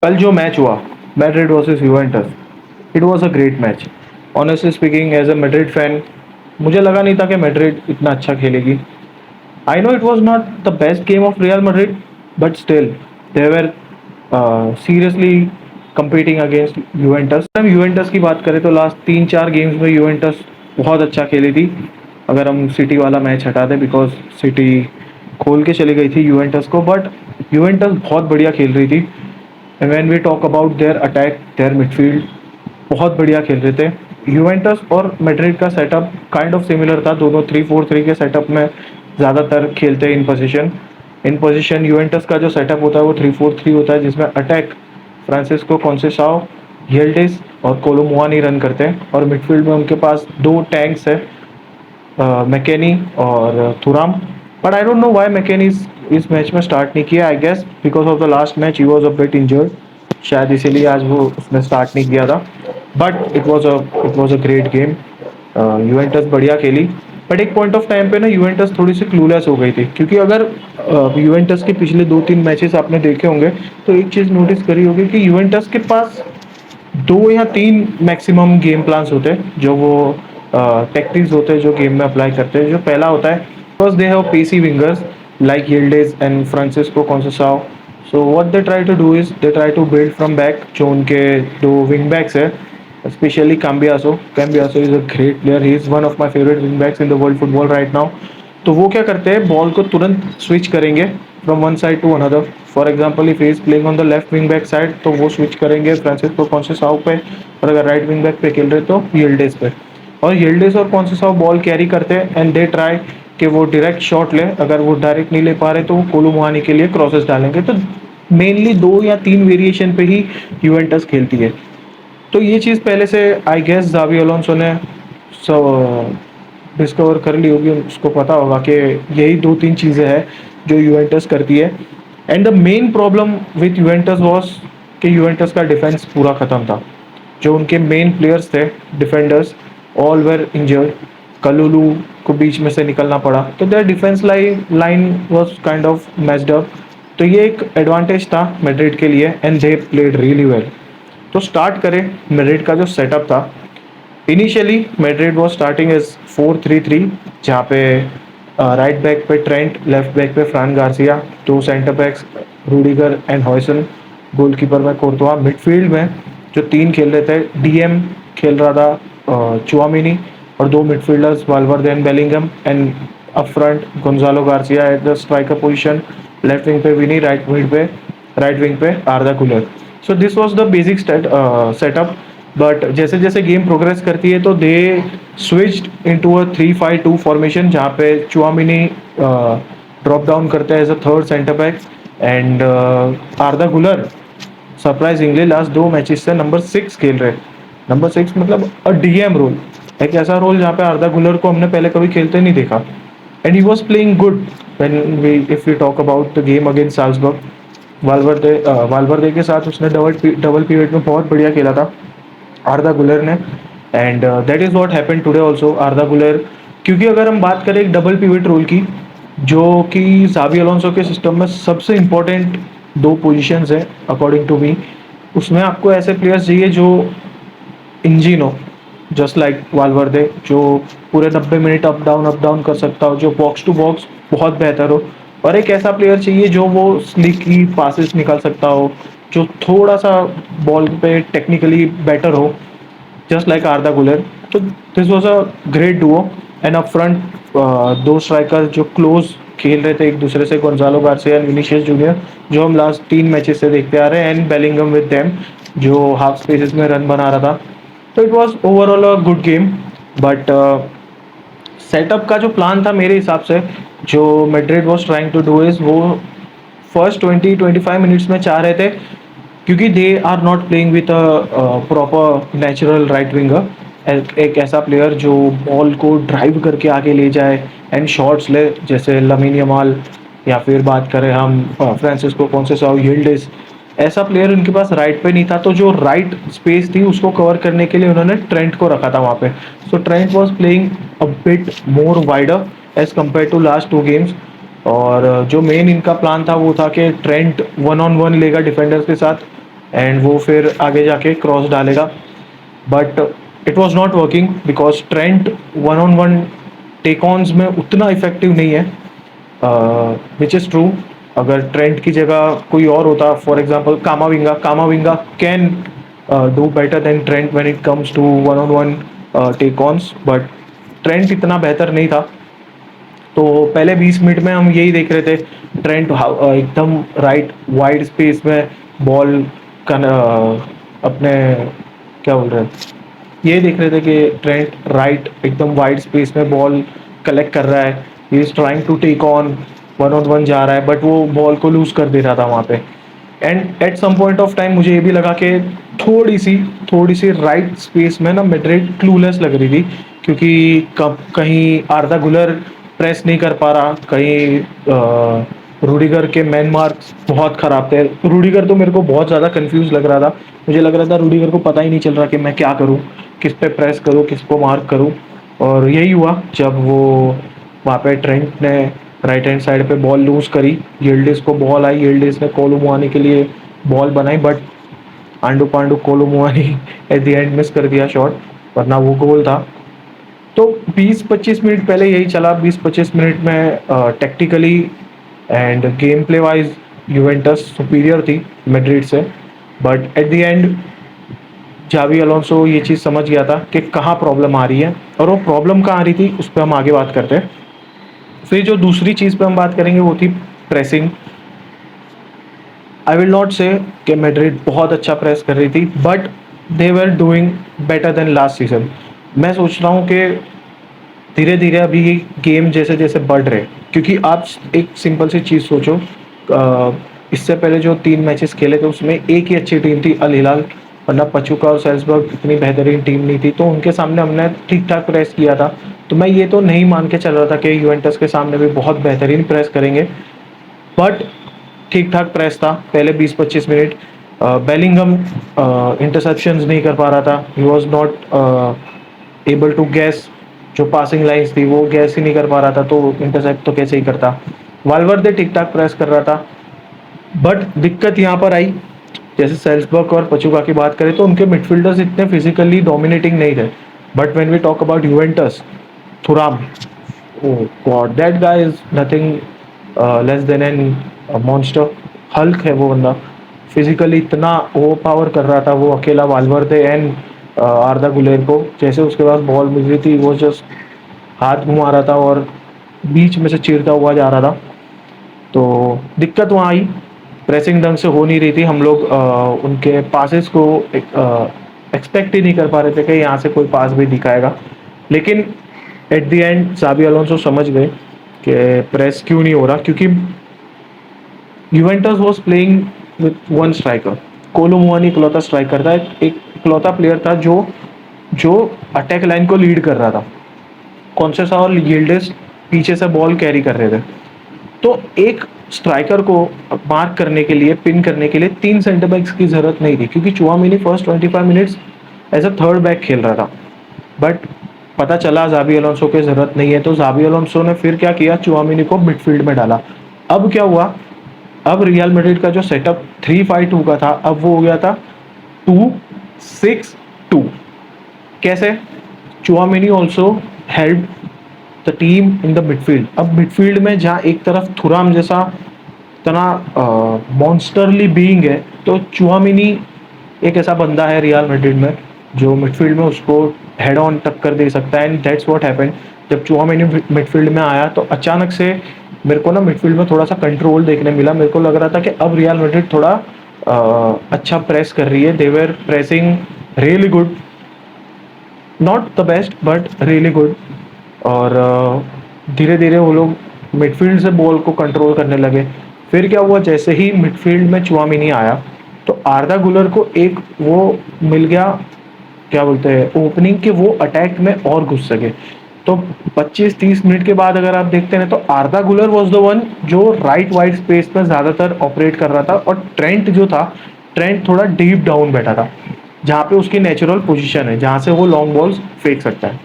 कल जो मैच हुआ Madrid versus Juventus, it was a great match. Honestly speaking, as a Madrid fan, मुझे लगा नहीं था कि मैड्रिड इतना अच्छा खेलेगी। I know it was not the best game of Real Madrid, but still they were seriously competing against Juventus. हम Juventus की बात करें तो लास्ट 3-4 गेम्स में यूवेंटस बहुत अच्छा खेली थी। अगर हम सिटी वाला मैच हटा दें, बिकॉज सिटी खोल के चली गई थी यूवेंटस को, बट यूवेंटस बहुत बढ़िया खेल रही थी। And when we talk about their attack, their midfield बहुत बढ़िया खेल रहे थे। यूवेंटस और मैड्रिड का सेटअप काइंड ऑफ सिमिलर था। दोनों 3-4-3 के सेटअप में ज़्यादातर खेलते हैं इन पोजीशन। यूवेंटस का जो सेटअप होता है वो 3-4-3 होता है, जिसमें अटैक फ्रांसिस्को कॉन्सेसाओ, येल्डिस और कोलोमुआनी रन करते हैं, और मिडफील्ड में उनके पास दो टैंक्स है, मैकेनी और Thuram. But I don't know why McKennie इस मैच में स्टार्ट नहीं किया। I guess because of the last match he was a bit injured, शायद इसीलिए आज वो उसने स्टार्ट नहीं किया था। But it was a great game. Juventus बढ़िया खेली, बट एक पॉइंट ऑफ टाइम पे ना यूवेंटस थोड़ी सी क्लूलेस हो गई थी, क्योंकि अगर यूवेंटस के पिछले 2-3 मैचेस आपने देखे होंगे तो एक चीज़ नोटिस करी होगी कि यूवेंटस के पास 2 या 3 मैक्सिमम गेम प्लान्स होते हैं, जो वो टेक्टिक्स होते हैं जो गेम में अप्लाई करते हैं। जो पहला होता है, first they have pacey wingers like Yildiz and Francisco Conceicao. So what they try to do is they try to build from back. जो उनके दो विंग बैक्स है, specially Cambiaso is a great player, he is one of my favourite wing backs in the world football right now. तो वो क्या करते हैं, ball को तुरंत स्विच करेंगे from one side to another. For example if is playing on the left wing back side, तो वो स्विच करेंगे फ्रांसिस्को कॉन्सेसाओ पे, और अगर राइट विंग बैक पे खेल रहे तो यिल्डिज पे। और यिल्डिज और कॉन्सेसाओ बॉल कैरी करते हैं एंड दे ट्राई कि वो डायरेक्ट शॉट ले। अगर वो डायरेक्ट नहीं ले पा रहे तो वो कोलू मुहानी के लिए क्रॉसेस डालेंगे। तो मेनली 2 या 3 वेरिएशन पे ही यूवेंटस खेलती है। तो ये चीज़ पहले से आई गेस जावी अलोंसो ने डिस्कवर कर ली होगी, उसको पता होगा कि यही 2-3 चीज़ें हैं जो यूवेंटस करती है। And the main problem with Juventus was कि यूवेंटस का डिफेंस पूरा ख़त्म था। जो उनके मेन प्लेयर्स थे, defenders, all were injured. Kalulu को बीच में से निकलना पड़ा, तो their defence line was kind of messed up. तो ये एक एडवांटेज था मैड्रिड के लिए, and they played really well. तो स्टार्ट करें मैड्रिड का जो सेटअप था। Initially Madrid was starting as 4-3-3, जहाँ पे राइट बैक पे ट्रेंट, लेफ्ट बैक पे फ्रान गार्सिया, दो centre backs Rudiger and Huijsen, goalkeeper में कोर्तवा। मिडफील्ड में जो 3 खेल रहे थे, डीएम खेल रहा था चुआमिनी, और 2 midfielders Valverde and Bellingham, and up front Gonzalo Garcia at the striker position. Left wing पे विनी, राइट विंग पे Arda Guler. So this was the basic setup. But जैसे जैसे गेम प्रोग्रेस करती है तो they switched into a 3-5-2 formation, जहाँ पे Tchouameni drop down करते हैं as a third centre back, and Arda Guler surprisingly last 2 matches से नंबर 6 खेल रहे हैं। नंबर 6 मतलब अ डीएम रोल, एक ऐसा रोल जहाँ पे आर्दा गुलर को हमने पहले कभी खेलते नहीं देखा। And he was playing good when we if we talk about the game against Salzburg. Valverde के साथ उसने डबल पीरियड में बहुत बढ़िया खेला था आर्दा गुलर ने। And that is what happened today also. आर्दा गुलर, क्योंकि अगर हम बात करें एक डबल पिवट रोल की, जो कि जावी अलोंसो के सिस्टम में सबसे इंपॉर्टेंट 2 पोजीशंस है अकॉर्डिंग टू मी, उसमें आपको ऐसे प्लेयर्स चाहिए जो इंजन हो, जस्ट लाइक वालवर्दे, जो पूरे 90 मिनट अप डाउन कर सकता हो, जो बॉक्स टू बॉक्स बहुत बेहतर हो। और एक ऐसा प्लेयर चाहिए जो वो स्लिकी पासिस निकाल सकता हो, जो थोड़ा सा बॉल पे टेक्निकली बेटर हो, जस्ट लाइक आर्दा गुलर। तो this was a great Duo. And up front 2 striker जो क्लोज खेल रहे थे एक दूसरे से, Gonzalo Garcia and Vinicius junior, जो हम लास्ट 3 मैचेस से देखते आ रहे हैं, एंड बेलिंगम विद देम, जो हाफ स्पेसेस में रन बना रहा था। तो it was overall a good game. But setup का जो प्लान था मेरे हिसाब से, जो Madrid was trying to do is, वो फर्स्ट 20-25 मिनट्स में चाह रहे थे, क्योंकि they are not playing with a proper natural right winger, एक ऐसा प्लेयर जो बॉल को ड्राइव करके आगे ले जाए एंड शॉट्स ले, जैसे लमीन यमाल, या फिर बात करें हम फ्रांसिस्को कॉन्सेसाओ, यिल्डिज। ऐसा प्लेयर उनके पास राइट पे नहीं था, तो जो राइट स्पेस थी उसको कवर करने के लिए उन्होंने ट्रेंट को रखा था वहाँ पे। So Trent was playing a bit more wider as compare to last 2 games. और जो मेन इनका प्लान था वो था कि ट्रेंट वन ऑन वन लेगा डिफेंडर्स के साथ, एंड वो फिर आगे जाके क्रॉस डालेगा, but it was not working because Trent one on one take ons में उतना इफेक्टिव नहीं है, विच इज़ ट्रू। अगर ट्रेंट की जगह कोई और होता, for example Camavinga, Camavinga can do better than Trent when it comes to one on one take ons, but Trent इतना बेहतर नहीं था। तो पहले 20 मिनट में हम यही देख रहे थे, ट्रेंट एकदम राइट वाइड स्पेस में बॉल का अपने क्या बोल रहे हैं, ये देख रहे थे कि ट्रेंट राइट एकदम वाइड स्पेस में बॉल कलेक्ट कर रहा है, he is trying to take on one जा रहा है, बट वो बॉल को लूज कर दे रहा था वहाँ पे। And at some point of time मुझे ये भी लगा कि थोड़ी सी राइट स्पेस में ना मैड्रिड क्लूलेस लग रही थी, क्योंकि कब कहीं आर्दा गुलर प्रेस नहीं कर पा रहा, कहीं रूडिगर के मैन मार्क्स बहुत ख़राब थे। रूडिगर तो मेरे को बहुत ज़्यादा कंफ्यूज लग रहा था, मुझे लग रहा था रूडिगर को पता ही नहीं चल रहा कि मैं क्या करूँ, किस पे प्रेस करूँ, किस को मार्क करूँ। और यही हुआ जब वो वहाँ पे ट्रेंट ने राइट हैंड साइड पे बॉल लूज करी, यिल्डिज को बॉल आई, यिल्डिज ने कोलू मुआनी के लिए बॉल बनाई, बट आंडू पांडू कोलू मुआनी एट द एंड मिस कर दिया शॉट, वरना वो गोल था। तो 20-25 मिनट पहले यही चला, 20-25 मिनट में tactically and game play wise Juventus superior थी मैड्रिड से, बट एट द एंड जावी अलोंसो ये चीज़ समझ गया था कि कहाँ प्रॉब्लम आ रही है, और वो प्रॉब्लम कहाँ आ रही थी उस पर हम आगे बात करते हैं। फिर जो दूसरी चीज़ पे हम बात करेंगे वो थी प्रेसिंग। आई विल नॉट से कि मैड्रिड बहुत अच्छा प्रेस कर रही थी, but they were doing better than last season. मैं सोच रहा हूँ कि धीरे धीरे अभी गेम जैसे जैसे बढ़ रहे, क्योंकि आप एक सिंपल सी चीज़ सोचो, इससे पहले जो 3 मैचेस खेले थे उसमें एक ही अच्छी टीम थी, अल हिलाल, वरना पचुका और सेल्सबर्ग इतनी बेहतरीन टीम नहीं थी, तो उनके सामने हमने ठीक ठाक प्रेस किया था। तो मैं ये तो नहीं मान के चल रहा था कि यूवेंटस के सामने भी बहुत बेहतरीन प्रेस करेंगे, बट ठीक ठाक प्रेस था पहले 20-25 मिनट। बेलिंगम इंटरसेप्शंस नहीं कर पा रहा था, he was not able to guess, जो पासिंग लाइंस थी वो गैस ही नहीं कर पा रहा था, तो इंटरसेप्ट तो कैसे ही करता। वाल्वर्दे ठीक ठाक प्रेस कर रहा था, बट दिक्कत यहाँ पर आई, जैसे सेल्सबर्ग और पचुका की बात करें तो उनके मिडफील्डर्स इतने फिजिकली डोमिनेटिंग नहीं थे, but when we talk about Juventus, Thuram, oh god, that guy is nothing less than an monster, Hulk है वो बंदा, फिजिकली इतना ओवर पावर कर रहा था वो अकेला वाल्वर्दे एंड आर्दा गुलेर को, जैसे उसके पास बॉल मिल रही थी वो जस्ट हाथ घुमा रहा था और बीच में से चीरता हुआ जा रहा था। तो दिक्कत वहाँ आई, प्रेसिंग ढंग से हो नहीं रही थी, हम लोग उनके पासेस को एक्सपेक्ट ही नहीं कर पा रहे थे कि यहाँ से कोई पास भी दिखाएगा। लेकिन एट द एंड जावी अलोंसो समझ गए कि प्रेस क्यों नहीं हो रहा, क्योंकि Juventus was playing with one striker, Kolo Muani इकलौता स्ट्राइकर था, एक इकलौता प्लेयर था जो जो अटैक लाइन को लीड कर रहा था, कॉन्सेसा और यिल्डिज पीछे से बॉल कैरी कर रहे थे। तो एक स्ट्राइकर को मार्क करने के लिए, पिन करने के लिए 3 सेंटर बैक्स की जरूरत नहीं थी, क्योंकि Tchouameni first 25 minutes as a third back खेल रहा था। बट पता चला जावी अलोंसो की जरूरत नहीं है, तो जावी अलोंसो ने फिर क्या किया, चुआमिनी को मिडफील्ड में डाला। अब क्या हुआ, अब रियल मैड्रिड का जो सेटअप 3-5-2 का था, अब वो हो गया था 2-6-2। कैसे, Tchouameni also help the team in the midfield. अब मिडफील्ड में जहाँ एक तरफ थुराम जैसा इतना मॉन्स्टरली बीइंग है, तो चुआमिनी एक ऐसा बंदा है रियल मैड्रिड में जो मिडफील्ड में उसको हेड ऑन टक्कर दे सकता है, एंड दैट्स व्हाट हैपेंड। जब चुआमिनी मिडफील्ड में आया तो अचानक से मेरे को ना मिडफील्ड में थोड़ा सा कंट्रोल देखने मिला, मेरे को लग रहा था कि अब रियल मैड्रिड थोड़ा अच्छा प्रेस कर रही है, they were pressing really good, not the best but really good. और धीरे धीरे वो लोग मिडफील्ड से बॉल को कंट्रोल करने लगे। फिर क्या हुआ, जैसे ही मिडफील्ड में चुआमिनी आया तो आर्दा गुलर को एक वो मिल गया, क्या बोलते हैं, ओपनिंग के, वो अटैक में और घुस सके। तो 25-30 मिनट के बाद अगर आप देखते हैं तो आर्दा गुलर वाज द वन जो राइट वाइड स्पेस में ज़्यादातर ऑपरेट कर रहा था, और ट्रेंट जो था, ट्रेंट थोड़ा डीप डाउन बैठा था, जहाँ पे उसकी नेचुरल पोजीशन है, जहाँ से वो लॉन्ग बॉल्स फेंक सकता है।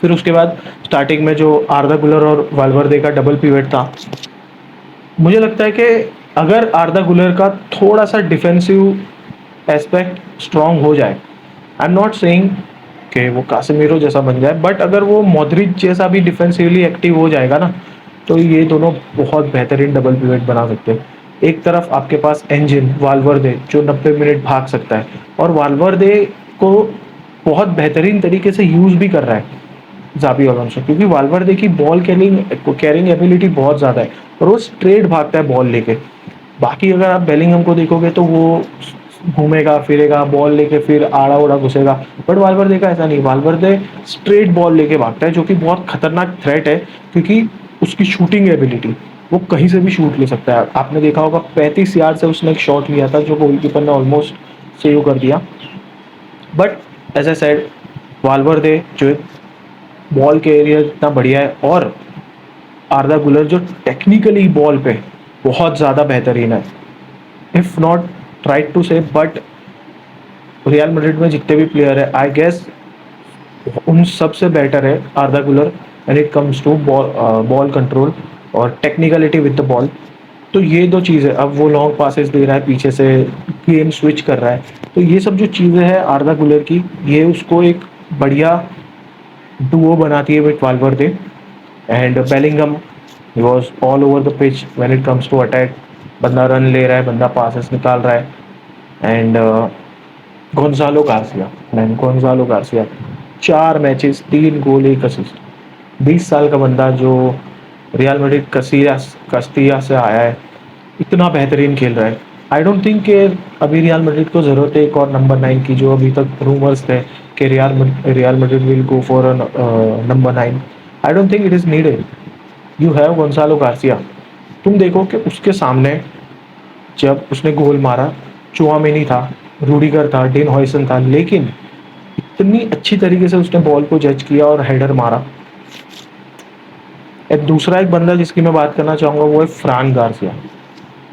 फिर उसके बाद स्टार्टिंग में जो आर्दा गुलर और वाल्वर्दे का डबल पिवट था, मुझे लगता है कि अगर आर्दा गुलर का थोड़ा सा डिफेंसिव एस्पेक्ट स्ट्रांग हो जाए, आई एम नॉट सेइंग कि वो कासिमीरो जैसा बन जाए, बट अगर वो मॉड्रिच जैसा भी डिफेंसिवली एक्टिव हो जाएगा ना, तो ये दोनों बहुत बेहतरीन डबल पिवट बना सकते हैं। एक तरफ आपके पास इंजन वाल्वर्दे जो 90 मिनट भाग सकता है, और वाल्वर्दे को बहुत बेहतरीन तरीके से यूज भी कर रहा है जाबी अलोंसो, क्योंकि वाल्वर्दे की बॉल कैरिंग एबिलिटी बहुत ज़्यादा है और वो स्ट्रेट भागता है बॉल लेके। बाकी अगर आप बेलिंगम को देखोगे तो वो घूमेगा फिरेगा बॉल लेके, फिर आड़ा उड़ा घुसेगा, बट वाल्वर्दे का ऐसा नहीं, वाल्वर्दे स्ट्रेट बॉल लेके भागता है, जो कि बहुत खतरनाक थ्रेट है, क्योंकि उसकी शूटिंग एबिलिटी, वो कहीं से भी शूट ले सकता है। आपने देखा होगा 35 यार्ड से उसने एक शॉट लिया था जो गोलकीपर ने ऑलमोस्ट सेव कर दिया। बट एज ए सेड, वाल्वर्दे जो बॉल के एरिया इतना बढ़िया है, और आर्दा गुलर जो टेक्निकली बॉल पे बहुत ज़्यादा बेहतरीन है। इफ नॉट राइट टू से, बट रियल मैड्रिड में जितने भी प्लेयर है, आई गेस उन सबसे बेटर है Arda Guler when it comes to ball control और टेक्निकलिटी विद द बॉल। तो ये दो चीज़ें, अब वो लॉन्ग पासेस दे रहा है पीछे से, गेम स्विच कर रहा है, तो ये सब जो चीज़ें हैं आर्दा गुलर की, ये उसको एक बढ़िया डुओ बनाती है with Valverde and Bellingham. He was all over the pitch when it comes to attack, बंदा रन ले रहा है, बंदा पासेस निकाल रहा है। And Gonzalo Garcia, man Gonzalo Garcia 4 matches 3 goal 1 assist, 20 साल का बंदा जो रियल मैड्रिड कस्तिया से आया है, इतना बेहतरीन खेल रहा है। आई डोंट थिंक कि अभी रियल मैड्रिड को ज़रूरत है एक और नंबर 9 की, जो अभी तक रूमर्स थे कि Real Madrid will go for number 9। I don't think it is needed, you have Gonzalo Garcia. तुम देखो कि उसके सामने जब उसने गोल मारा, चुआमेनी था, रूडिगर था, डेन हॉयसन था, लेकिन इतनी अच्छी तरीके से उसने बॉल को जज किया और हेडर मारा। एक दूसरा एक बंदा जिसकी मैं बात करना चाहूँगा वो है फ्रान गार्सिया।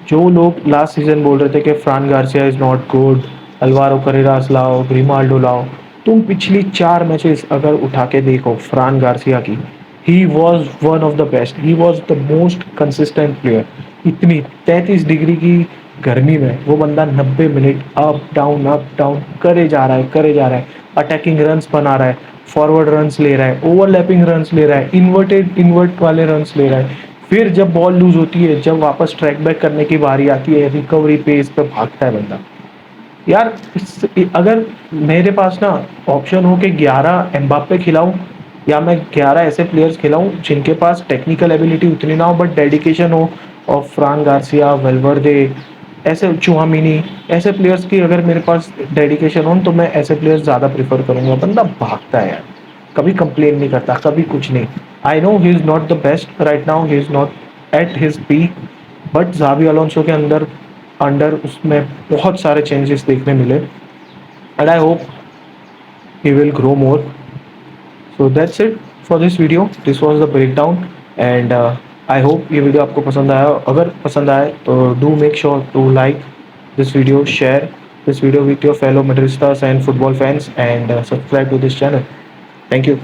जो लोग लास्ट सीजन बोल रहे थे कि फ्रान Garcia is not good, Alvaro Carreras लाओ, ग्रिमाल्डो लाओ, तुम पिछली 4 मैचेस अगर उठा के देखो फ्रान गार्सिया की, he was one of the best, he was the most consistent player. इतनी 33 डिग्री की गर्मी में वो बंदा 90 मिनट अप डाउन करे जा रहा है, करे जा रहा है, अटैकिंग रन्स बना रहा है, फॉरवर्ड रन्स ले रहा है, ओवरलैपिंग रन्स ले रहा है, इन्वर्ट वाले रन्स ले रहा है। फिर जब बॉल लूज होती है, जब वापस ट्रैक बैक करने की बारी आती है, रिकवरी पेस पे भागता है बंदा। यार अगर मेरे पास ना ऑप्शन हो कि 11 एम्बाप्पे खिलाऊं, या मैं 11 ऐसे प्लेयर्स खिलाऊं जिनके पास टेक्निकल एबिलिटी उतनी ना हो बट डेडिकेशन हो, और फ्रान गार्सिया, वेलवर्दे, ऐसे चुआमिनी, ऐसे प्लेयर्स की अगर मेरे पास डेडिकेशन हो, तो मैं ऐसे प्लेयर्स ज़्यादा प्रीफर करूंगा। बंदा भागता है यार, कभी कंप्लेन नहीं करता, कभी कुछ नहीं। I know he is not the best right now, he is not at his peak, but जावी अलोंसो के अंडर उसमें बहुत सारे चेंजेस देखने मिले, and I hope he will grow more. So that's it for this video, this was the breakdown, and I hope ये video आपको पसंद आया। अगर पसंद आए तो do make sure to like this video, share this video with your fellow Madridistas and football fans, and subscribe to this channel. Thank you.